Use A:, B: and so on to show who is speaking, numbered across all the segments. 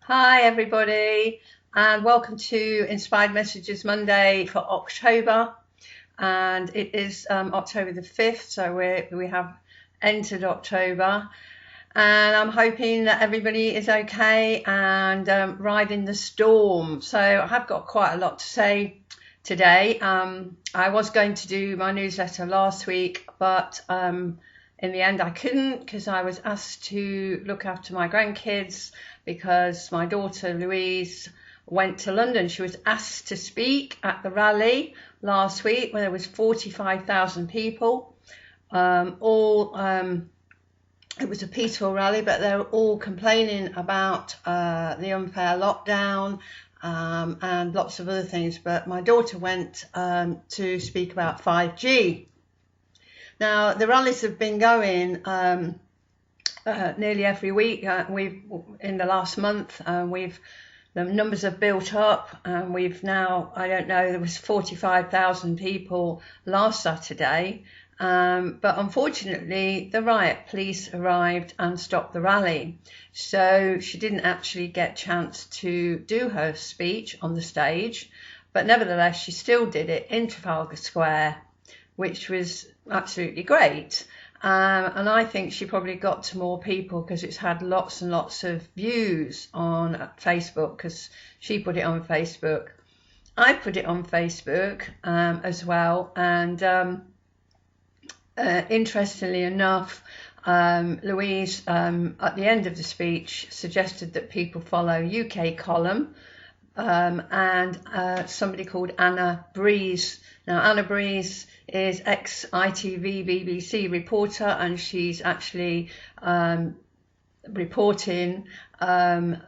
A: Hi everybody, and welcome to Inspired Messages Monday for October, and it is October the 5th, so we have entered October, and I'm hoping that everybody is okay and riding the storm. So I have got quite a lot to say today. I was going to do my newsletter last week, but in the end I couldn't because I was asked to look after my grandkids because my daughter Louise went to London. She was asked to speak at the rally last week where there was 45,000 people. It was a peaceful rally, but they were all complaining about the unfair lockdown and lots of other things. But my daughter went to speak about 5G. Now, the rallies have been going nearly every week. In the last month, the numbers have built up, and we've now, I don't know, there was 45,000 people last Saturday, but unfortunately the riot police arrived and stopped the rally, so she didn't actually get a chance to do her speech on the stage, but nevertheless she still did it in Trafalgar Square, which was absolutely great. And I think she probably got to more people because it's had lots and lots of views on Facebook, because she put it on Facebook. I put it on Facebook as well, and interestingly enough, Louise at the end of the speech suggested that people follow UK Column and somebody called Anna Breeze. Now, Anna Breeze is ex-ITV BBC reporter, and she's actually reporting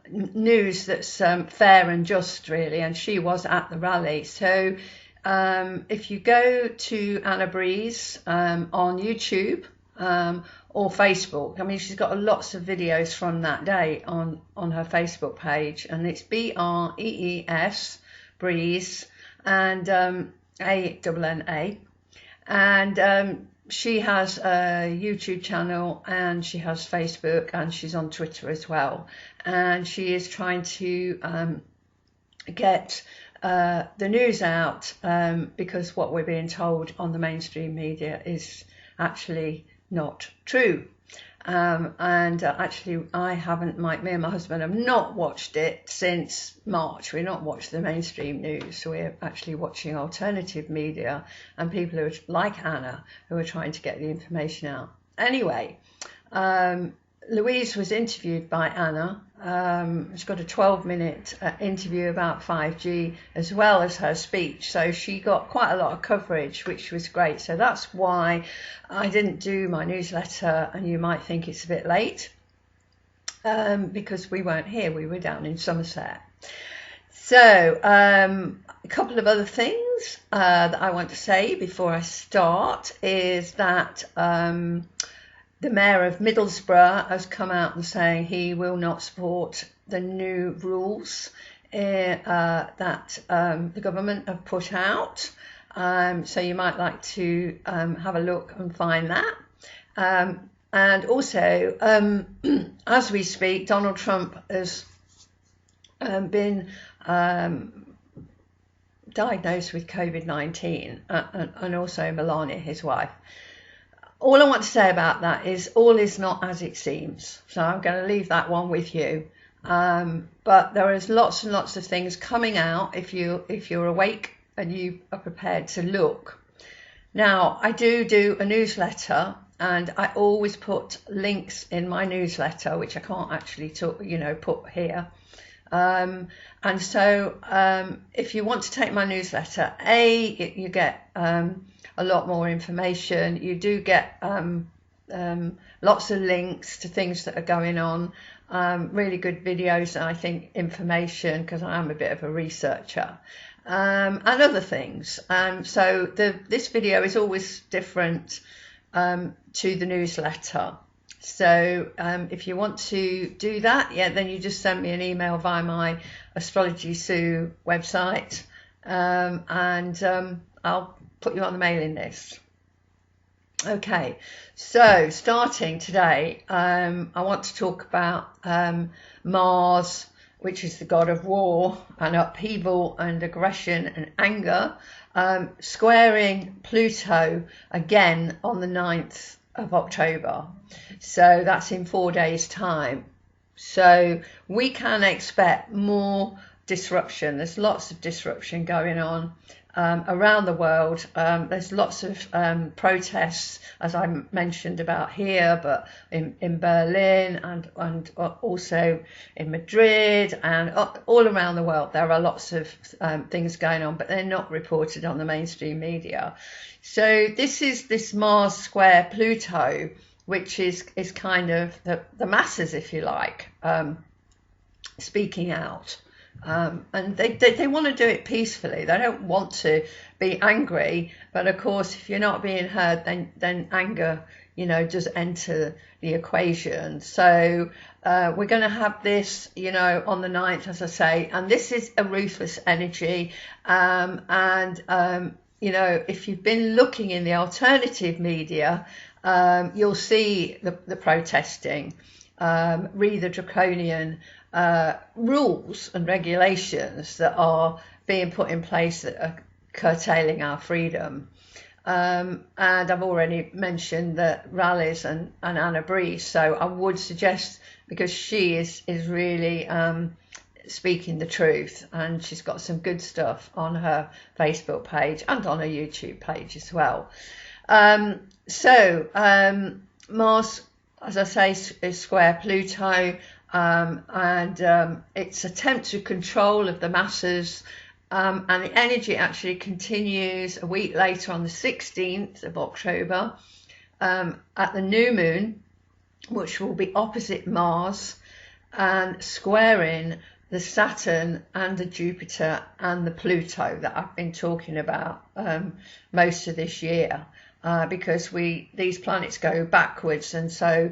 A: news that's fair and just, really, and she was at the rally. So if you go to Anna Breeze on YouTube or Facebook, I mean, she's got lots of videos from that day on her Facebook page, and it's BREES, Breeze, and ANNA, and she has a YouTube channel, and she has Facebook, and she's on Twitter as well, and she is trying to get the news out, because what we're being told on the mainstream media is actually not true. And actually me and my husband have not watched it since March. We've not watched the mainstream news, so we're actually watching alternative media and people who are like Anna, who are trying to get the information out. Anyway, Louise was interviewed by Anna. She's got a 12-minute interview about 5G as well as her speech, so she got quite a lot of coverage, which was great. So that's why I didn't do my newsletter, and you might think it's a bit late because we weren't here, we were down in Somerset. So a couple of other things that I want to say before I start is that the Mayor of Middlesbrough has come out and saying he will not support the new rules that the government have put out. So you might like to have a look and find that. And also, as we speak, Donald Trump has been diagnosed with COVID-19, and also Melania, his wife. All I want to say about that is all is not as it seems. So I'm going to leave that one with you. But there is lots and lots of things coming out if you're awake and you are prepared to look. Now, I do a newsletter, and I always put links in my newsletter, which I can't actually put here. And so if you want to take my newsletter, you get a lot more information. You do get lots of links to things that are going on, really good videos, and I think information, because I am a bit of a researcher, and other things. So this video is always different to the newsletter. So if you want to do that, then you just send me an email via my Astrology Sue website, and I'll put you on the mailing list. Okay, so starting today, I want to talk about Mars which is the god of war and upheaval and aggression and anger, squaring Pluto again on the 9th of October. So that's in 4 days' time. So we can expect more disruption. There's lots of disruption going on around the world. There's lots of protests, as I mentioned about here, but in Berlin and also in Madrid and all around the world. There are lots of things going on, but they're not reported on the mainstream media. So this Mars square Pluto, which is kind of the masses, if you like, speaking out. And they want to do it peacefully. They don't want to be angry, but of course, if you're not being heard, then anger, does enter the equation. So we're going to have this, on the 9th, as I say, and this is a ruthless energy. If you've been looking in the alternative media, you'll see the protesting, read the draconian rules and regulations that are being put in place that are curtailing our freedom. And I've already mentioned the rallies and Anna Breeze, so I would suggest, because she is really speaking the truth, and she's got some good stuff on her Facebook page and on her YouTube page as well. Mars, as I say, is square Pluto, and its attempt to control of the masses, and the energy actually continues a week later on the 16th of October at the new moon, which will be opposite Mars and squaring the Saturn and the Jupiter and the Pluto that I've been talking about most of this year, because these planets go backwards, and so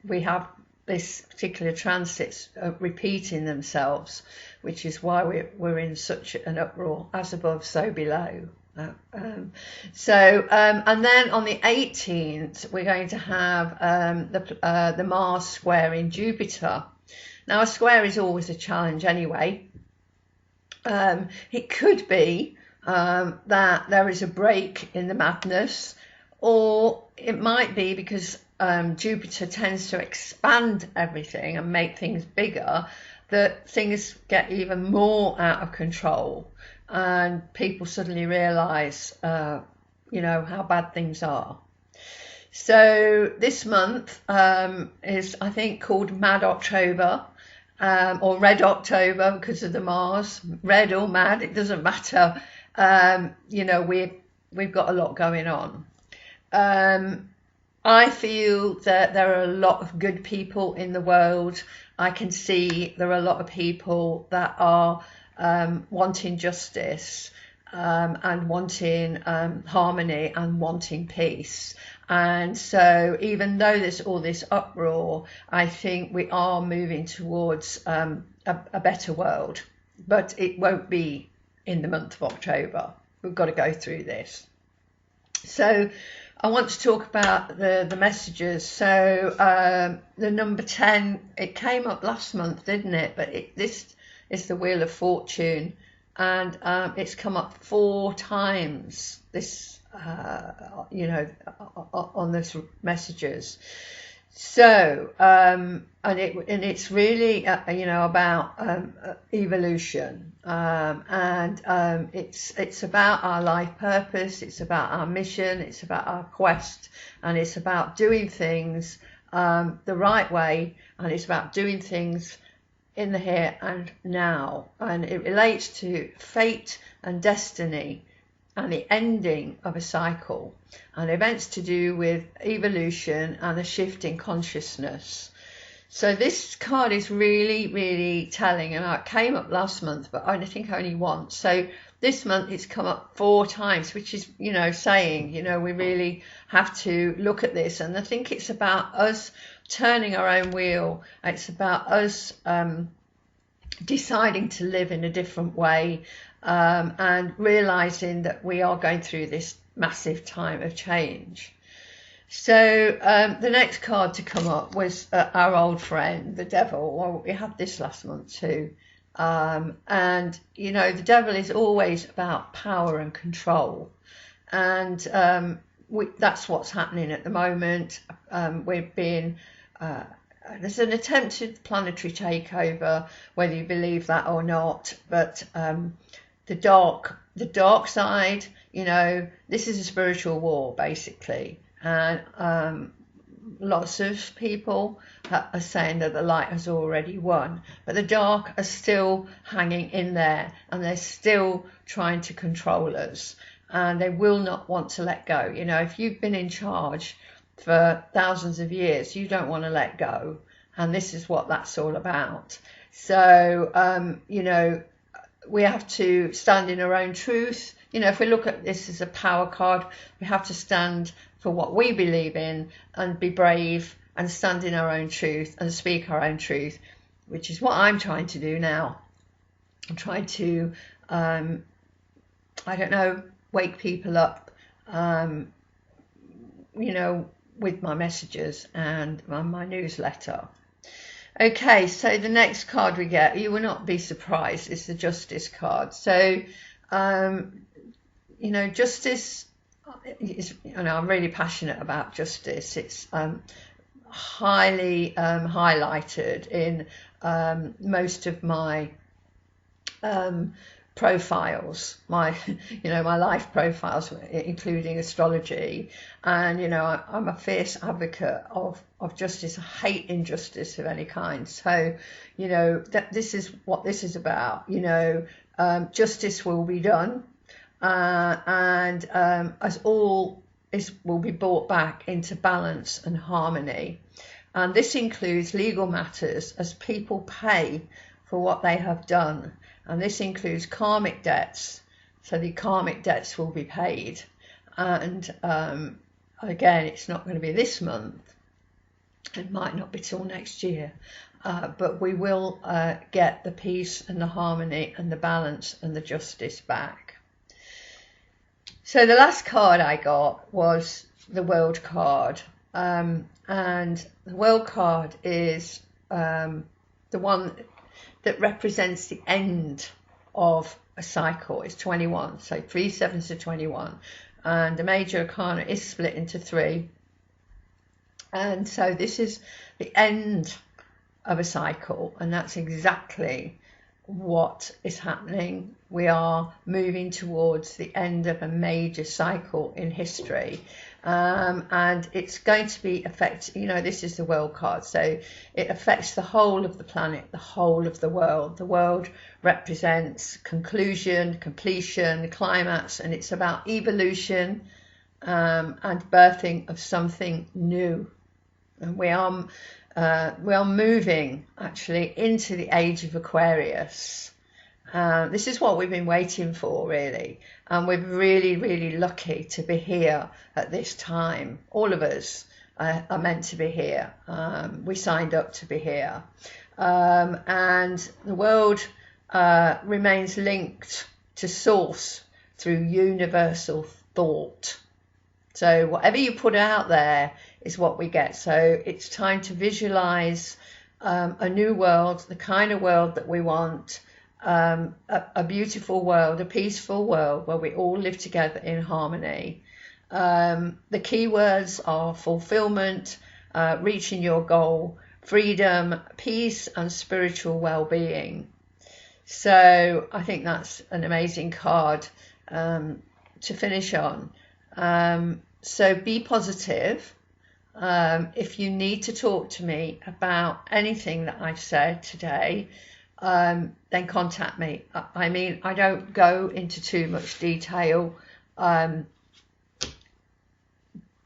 A: we have this particular transits repeating themselves, which is why we're in such an uproar, as above, so below. And then on the 18th, we're going to have the Mars squaring Jupiter. Now, a square is always a challenge anyway. It could be that there is a break in the madness, or it might be because Jupiter tends to expand everything and make things bigger, that things get even more out of control and people suddenly realise, how bad things are. So this month is, I think, called Mad October, or Red October, because of the Mars. Red or mad, it doesn't matter. We've got a lot going on. I feel that there are a lot of good people in the world. I can see there are a lot of people that are wanting justice, and wanting harmony and wanting peace. And so even though there's all this uproar, I think we are moving towards a better world, but it won't be in the month of October. We've got to go through this. So I want to talk about the messages. So the number 10, it came up last month, didn't it? But this is the Wheel of Fortune, and it's come up 4 times this on this messages. So and it's really about evolution, and it's about our life purpose, it's about our mission, it's about our quest, and it's about doing things the right way, and it's about doing things in the here and now, and it relates to fate and destiny and the ending of a cycle, and events to do with evolution and a shift in consciousness. So this card is really, really telling, and it came up last month, but I think only once. So this month it's come up 4 times, which is, saying, we really have to look at this. And I think it's about us turning our own wheel. It's about us deciding to live in a different way, and realizing that we are going through this massive time of change. So the next card to come up was our old friend, the devil. Well, we had this last month too. And, you know, the devil is always about power and control. And that's what's happening at the moment. We're being, there's an attempted planetary takeover, whether you believe that or not. But the dark side, you know, this is a spiritual war, basically. And lots of people are saying that the light has already won, but the dark are still hanging in there, and they're still trying to control us, and they will not want to let go. You know, if you've been in charge for thousands of years, you don't want to let go, and this is what that's all about. So you know, we have to stand in our own truth. You know, if we look at this as a power card, we have to stand for what we believe in and be brave and stand in our own truth and speak our own truth, which is what I'm trying to do now. I'm trying to, I don't know, wake people up, you know, with my messages and my newsletter. Okay, so the next card we get, you will not be surprised, is the Justice card. So, you know, justice is, you know, I'm really passionate about justice. It's highly highlighted in most of my profiles, my my life profiles, including astrology. And you know, I'm a fierce advocate of justice. I hate injustice of any kind. So you know, that this is what this is about. You know, justice will be done, and as all is will be brought back into balance and harmony. And this includes legal matters as people pay for what they have done. And this includes karmic debts, so the karmic debts will be paid. And again, it's not going to be this month, it might not be till next year, but we will get the peace and the harmony and the balance and the justice back. So the last card I got was the World card, and the World card is the one that represents the end of a cycle. It's 21, so 3 sevens to 21, and the major arcana is split into 3, and so this is the end of a cycle, and that's exactly what is happening. We are moving towards the end of a major cycle in history, and it's going to be you know, this is the World card, so it affects the whole of the planet, the whole of the world. The world represents conclusion, completion, climax, and it's about evolution and birthing of something new. And we are moving actually into the age of Aquarius. This is what we've been waiting for, really, and we're really, really lucky to be here at this time. All of us are meant to be here. We signed up to be here, and the world remains linked to source through universal thought. So whatever you put out there is what we get. So it's time to visualize a new world, the kind of world that we want, a beautiful world, a peaceful world where we all live together in harmony. The key words are fulfillment, reaching your goal, freedom, peace, and spiritual well-being. So I think that's an amazing card to finish on. So be positive. If you need to talk to me about anything that I've said today, then contact me. I mean, I don't go into too much detail, but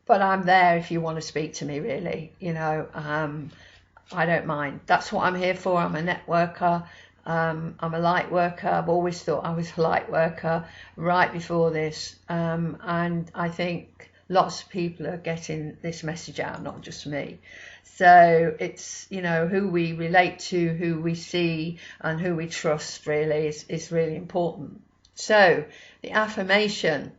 A: I'm there if you want to speak to me, really. You know, I don't mind. That's what I'm here for. I'm a networker. I'm a light worker. I've always thought I was a light worker right before this, and I think lots of people are getting this message out, not just me. So it's, you know, who we relate to, who we see, and who we trust really is really important. So the affirmation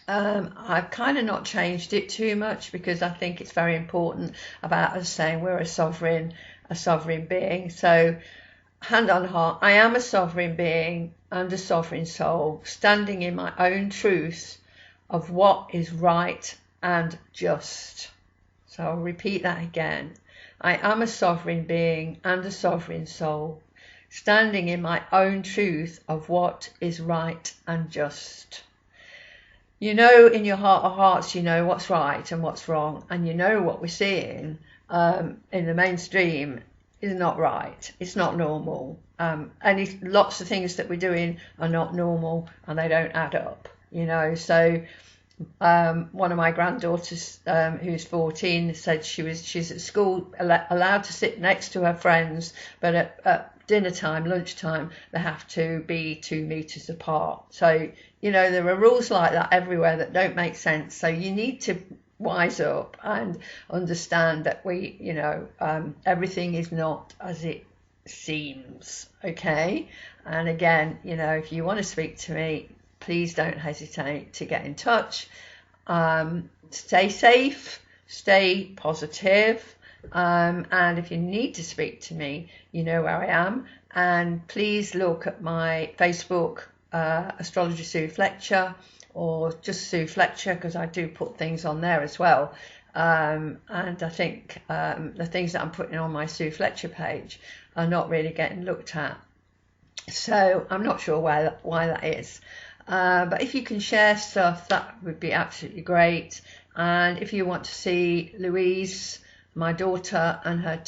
A: I've kind of not changed it too much because I think it's very important about us saying we're a sovereign being. So, hand on heart, I am a sovereign being and a sovereign soul, standing in my own truth of what is right and just. So I'll repeat that again. I am a sovereign being and a sovereign soul, standing in my own truth of what is right and just. You know, in your heart of hearts, you know what's right and what's wrong, and you know what we're seeing in the mainstream is not right. It's not normal. Lots of things that we're doing are not normal, and they don't add up. You know, so one of my granddaughters, who's 14, said she's at school allowed to sit next to her friends, but at dinner time, lunchtime, they have to be 2 meters apart. So, you know, there are rules like that everywhere that don't make sense. So you need to wise up and understand that everything is not as it seems. Okay. And again, you know, if you want to speak to me, please don't hesitate to get in touch. Stay safe, stay positive. And if you need to speak to me, you know where I am. And please look at my Facebook, Astrology Sue Fletcher, or just Sue Fletcher, because I do put things on there as well. And I think the things that I'm putting on my Sue Fletcher page are not really getting looked at. So I'm not sure why that is. But if you can share stuff, that would be absolutely great. And if you want to see Louise, my daughter, and her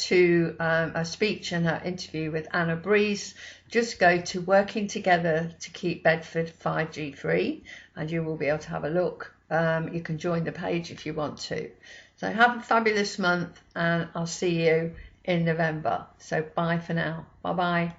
A: a speech and her interview with Anna Breeze, just go to Working Together to Keep Bedford 5G Free, and you will be able to have a look. You can join the page if you want to. So have a fabulous month, and I'll see you in November. So bye for now. Bye bye.